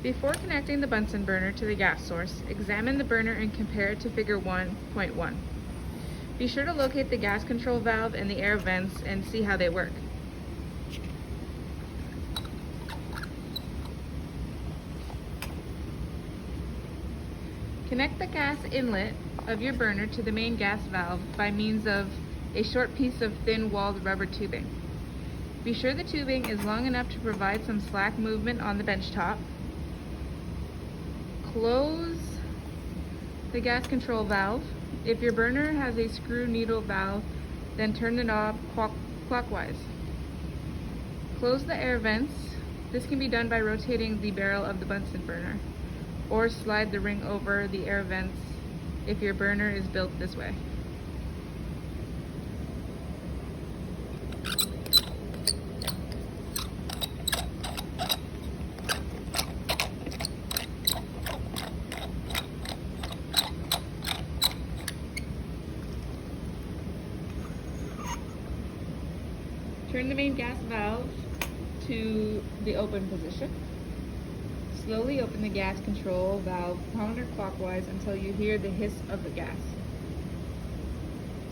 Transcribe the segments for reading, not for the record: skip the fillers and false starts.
Before connecting the Bunsen burner to the gas source, examine the burner and compare it to figure 1.1. Be sure to locate the gas control valve and the air vents and see how they work. Connect the gas inlet of your burner to the main gas valve by means of a short piece of thin-walled rubber tubing. Be sure the tubing is long enough to provide some slack movement on the bench top. Close the gas control valve. If your burner has a screw needle valve, then turn the knob clockwise. Close the air vents. This can be done by rotating the barrel of the Bunsen burner, or slide the ring over the air vents if your burner is built this way. Turn the main gas valve to the open position. Slowly open the gas control valve counterclockwise until you hear the hiss of the gas.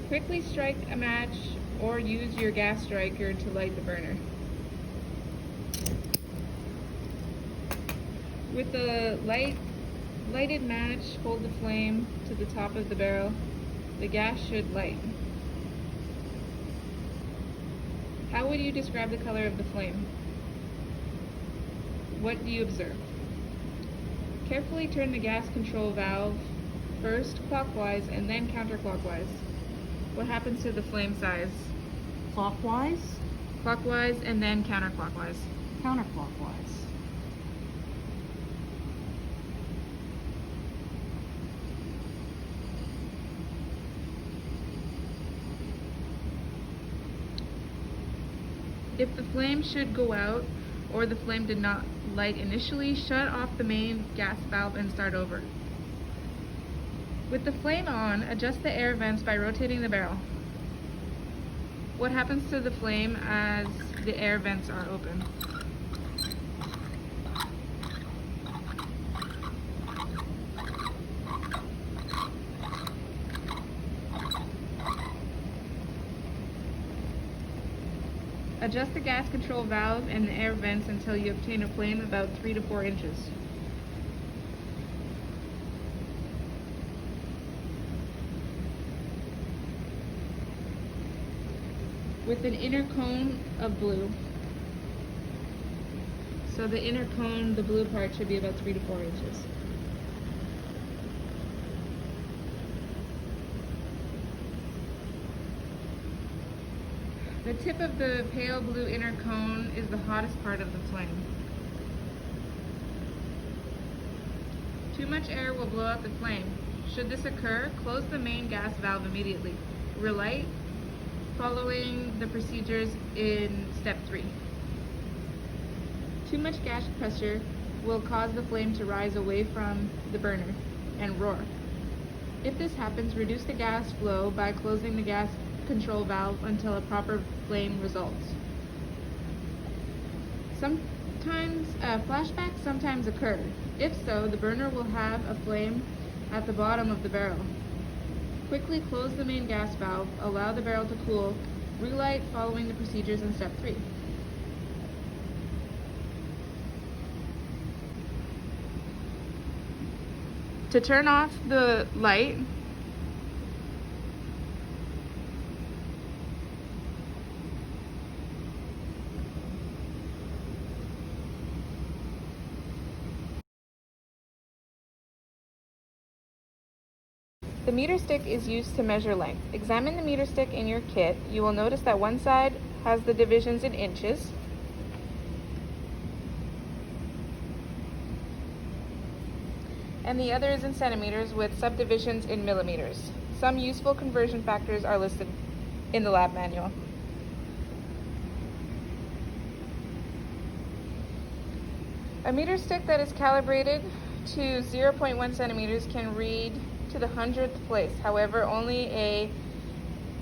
Quickly strike a match or use your gas striker to light the burner. With the lighted match, hold the flame to the top of the barrel. The gas should light. How would you describe the color of the flame? What do you observe? Carefully turn the gas control valve first clockwise and then counterclockwise. What happens to the flame size? Clockwise, Clockwise and then counterclockwise. counterclockwise. If the flame should go out or the flame did not light initially, shut off the main gas valve and start over. With the flame on, adjust the air vents by rotating the barrel. What happens to the flame as the air vents are open? Adjust the gas control valve and the air vents until you obtain a flame about 3 to 4 inches. With an inner cone of blue. So the inner cone, the blue part, should be about 3 to 4 inches. The tip of the pale blue inner cone is the hottest part of the flame. Too much air will blow out the flame. Should this occur, close the main gas valve immediately. Relight, following the procedures in step 3. Too much gas pressure will cause the flame to rise away from the burner and roar. If this happens, reduce the gas flow by closing the gas control valve until a proper flame results. Sometimes flashbacks sometimes occur. If so, the burner will have a flame at the bottom of the barrel. Quickly close the main gas valve, allow the barrel to cool, relight following the procedures in step 3. To turn off the light, the meter stick is used to measure length. Examine the meter stick in your kit. You will notice that one side has the divisions in inches, and the other is in centimeters with subdivisions in millimeters. Some useful conversion factors are listed in the lab manual. A meter stick that is calibrated to 0.1 centimeters can read to the 100th place. However, only a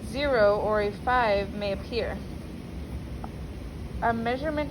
0 or a 5 may appear. A measurement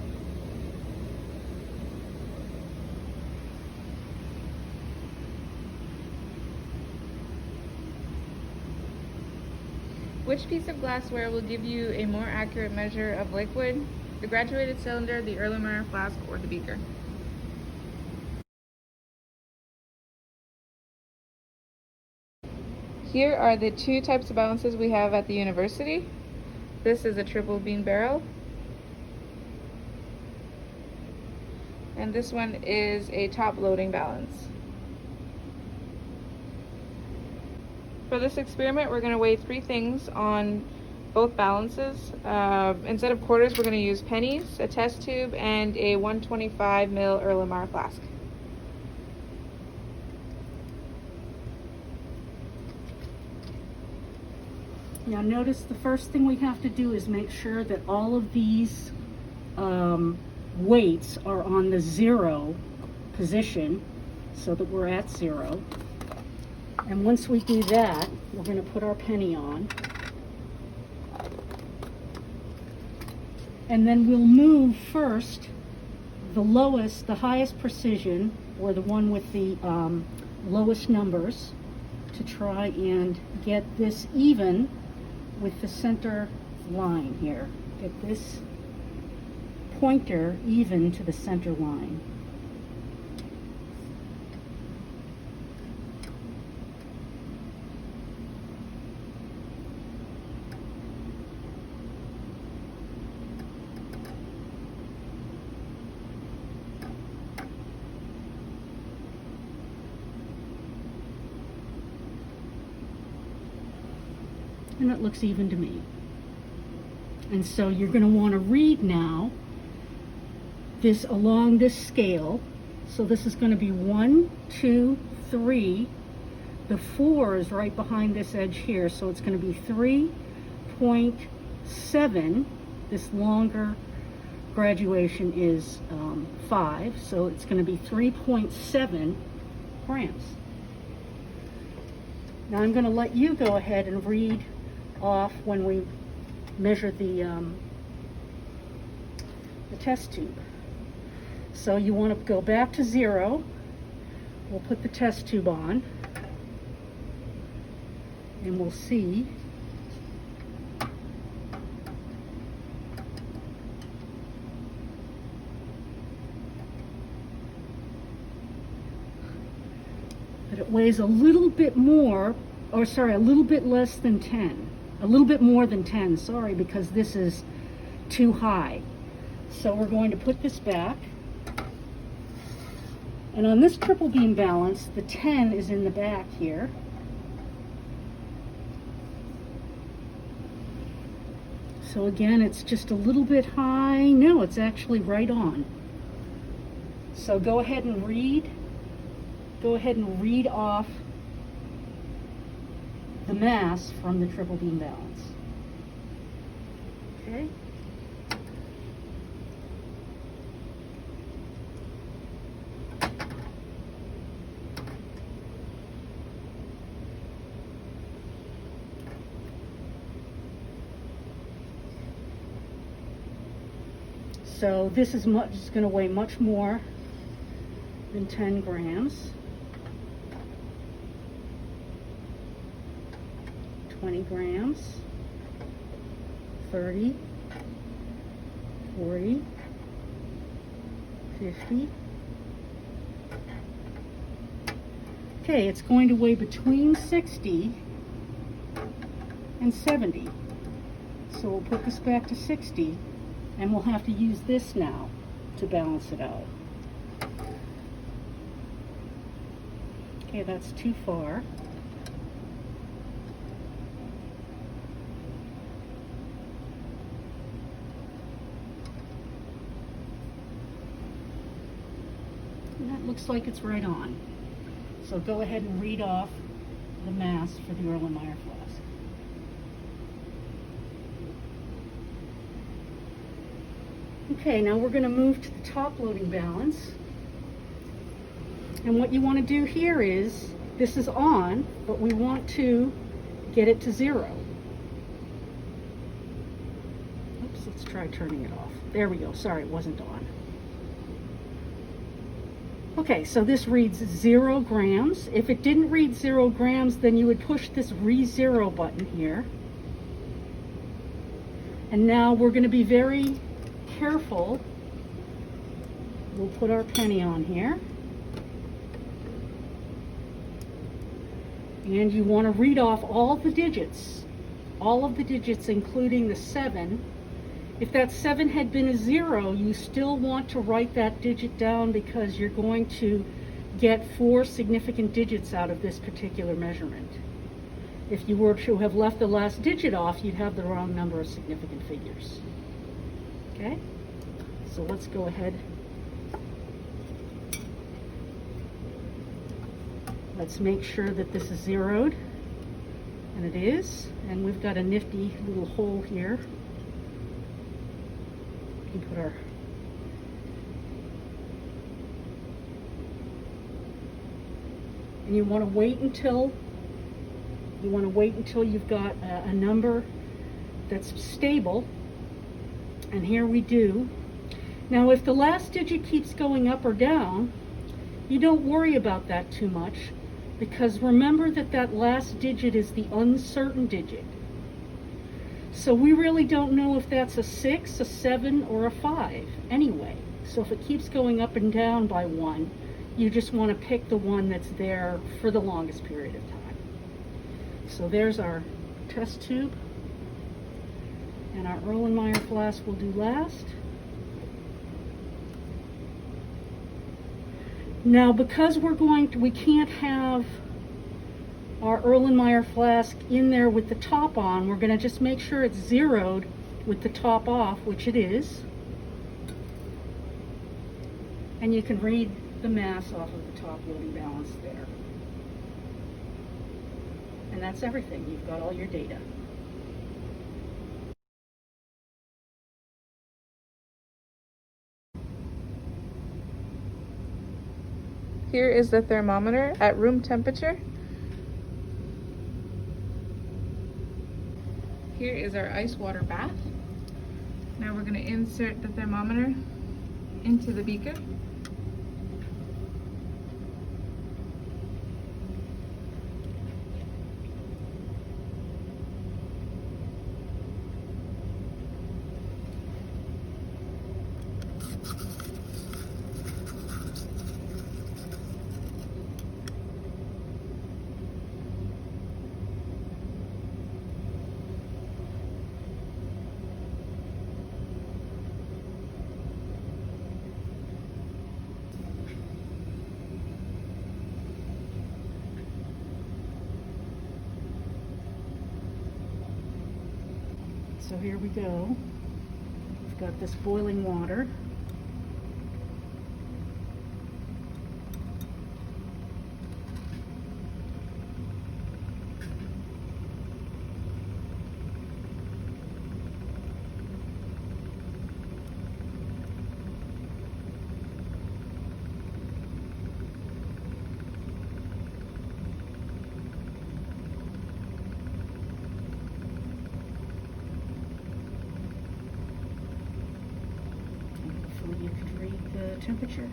Which piece of glassware will give you a more accurate measure of liquid? The graduated cylinder, the Erlenmeyer flask, or the beaker? Here are the two types of balances we have at the university. This is a triple bean barrel. And this one is a top loading balance. For this experiment, we're going to weigh three things on both balances. Instead of quarters, we're going to use pennies, a test tube, and a 125 ml Erlenmeyer flask. Now notice the first thing we have to do is make sure that all of these weights are on the 0 position so that we're at 0. And once we do that, we're going to put our penny on. And then we'll move first the lowest, the highest precision, or the one with the lowest numbers, to try and get this even with the center line here. Get this pointer even to the center line. And it looks even to me. And so you're going to want to read now this along this scale. So this is going to be 1, 2, 3. The 4 is right behind this edge here, so it's going to be 3.7. This longer graduation is 5, so it's going to be 3.7 grams. Now I'm going to let you go ahead and read off when we measure the test tube. So you want to go back to 0. We'll put the test tube on and we'll see that it weighs a little bit more, or sorry, a little bit less than 10. A little bit more than 10, sorry, because this is too high. So we're going to put this back. And on this triple beam balance, the 10 is in the back here. So again, it's just a little bit high. No, it's actually right on. So go ahead and read. Go ahead and read off the mass from the triple beam balance. Okay. So this is going to weigh much more than 10 grams. 20 grams, 30, 40, 50. Okay, it's going to weigh between 60 and 70. So we'll put this back to 60, and we'll have to use this now to balance it out. Okay, that's too far. And that looks like it's right on. So go ahead and read off the mass for the Erlenmeyer flask. Okay, now we're going to move to the top loading balance. And what you want to do here is, this is on, but we want to get it to 0. Oops, let's try turning it off. There we go. Sorry, it wasn't on. Okay, so this reads 0 grams. If it didn't read 0 grams, then you would push this re-0 button here. And now we're going to be very careful. We'll put our penny on here. And you want to read off all the digits, including the 7. If that 7 had been a 0, you still want to write that digit down because you're going to get 4 significant digits out of this particular measurement. If you were to have left the last digit off, you'd have the wrong number of significant figures. Okay? So let's go ahead. Let's make sure that this is zeroed, and it is, and we've got a nifty little hole here. We can put our and you want to wait until you've got a number that's stable, and here we do. Now if the last digit keeps going up or down, you don't worry about that too much, because remember that that last digit is the uncertain digit. So we really don't know if that's a 6, a 7, or a 5 anyway. So if it keeps going up and down by 1, you just want to pick the one that's there for the longest period of time. So there's our test tube, and our Erlenmeyer flask will do last. Now, because we can't have our Erlenmeyer flask in there with the top on, we're going to just make sure it's zeroed with the top off, which it is. And you can read the mass off of the top loading balance there. And that's everything. You've got all your data. Here is the thermometer at room temperature. Here is our ice water bath. Now we're going to insert the thermometer into the beaker. So here we go. We've got this boiling water. You can read the temperature.